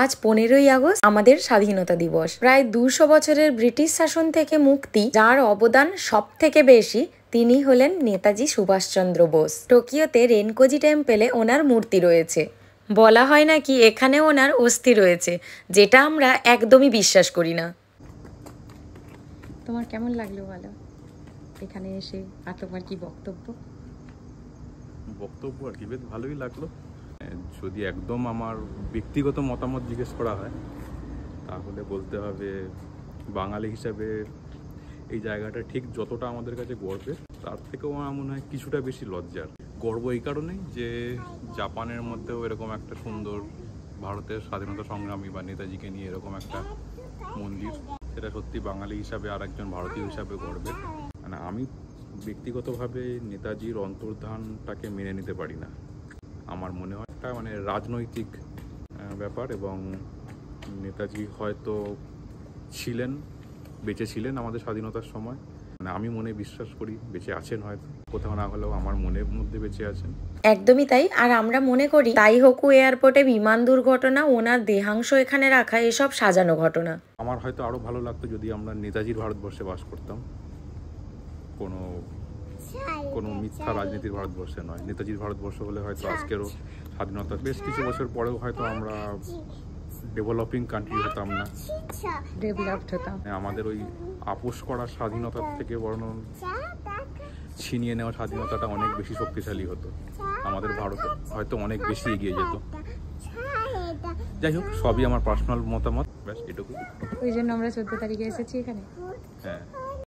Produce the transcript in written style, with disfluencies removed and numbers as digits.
আজ 15ই আগস্ট আমাদের স্বাধীনতা দিবস। প্রায় 200 বছরের ব্রিটিশ শাসন থেকে মুক্তি, যার অবদান সব থেকে বেশি, তিনি হলেন নেতাজি সুভাষচন্দ্র বোস। টোকিওতে রেনকোজি টেম্পেলে ওনার মূর্তি রয়েছে। বলা হয় নাকি এখানে ওনার অস্থি রয়েছে, যেটা আমরা একদমই বিশ্বাস করি না। তোমার কেমন লাগলো বলো এখানে এসে, আর তোমার কি বক্তব্য? আর কি বেশ ভালোই লাগলো। যদি একদম আমার ব্যক্তিগত মতামত জিজ্ঞেস করা হয় তাহলে বলতে হবে বাঙালি হিসাবে এই জায়গাটা ঠিক যতটা আমাদের কাছে গর্বের, তার থেকেও আমার মনে হয় কিছুটা বেশি লজ্জার। গর্ব এই কারণেই যে জাপানের মধ্যেও এরকম একটা সুন্দর ভারতের স্বাধীনতা সংগ্রামী বা নেতাজিকে নিয়ে এরকম একটা মন্দির, সেটা সত্যি বাঙালি হিসাবে আর একজন ভারতীয় হিসাবে গর্বের। মানে আমি ব্যক্তিগতভাবে নেতাজির অন্তর্ধানটাকে মেনে নিতে পারি না। আমার মনে হয় একটা মানে রাজনৈতিক ব্যাপার, এবং নেতাজি হয়তো বেঁচে ছিলেন আমাদের স্বাধীনতার সময়। মানে আমি মনে বিশ্বাস করি বেঁচে আছেন, হয়তো কোথাও না হলেও আমার মনের মধ্যে বেঁচে আছেন। একদমই তাই। আর আমরা মনে করি তাইহোকু এয়ারপোর্টে বিমান দুর্ঘটনা, ওনার দেহাংশ এখানে রাখা, এসব সাজানো ঘটনা। আমার হয়তো আরো ভালো লাগতো যদি আমরা নেতাজির ভারতবর্ষে বাস করতাম, কোনো মিথ্যা রাজনীতির ভারতবর্ষে নয়। নেতাজির ভারতবর্ষ হলে হয়তো আজকেরও স্বাধীনতা বেশ কিছু বছর পরেও হয়তো আমরা ডেভেলপিং কান্ট্রি হতাম না, ডেভেলপড হতাম। আমাদের ওই আপোষ করা স্বাধীনতার থেকে বরং ছিনিয়ে নেওয়া স্বাধীনতাটা অনেক বেশি শক্তিশালী হতো, আমাদের ভারত হয়তো অনেক বেশি এগিয়ে যেত। যাই হোক, সবই আমার পার্সোনাল মতামত, ব্যাস এটুকু। ওই জন্য আমরা 14 তারিখে এসেছি এখানে। হ্যাঁ।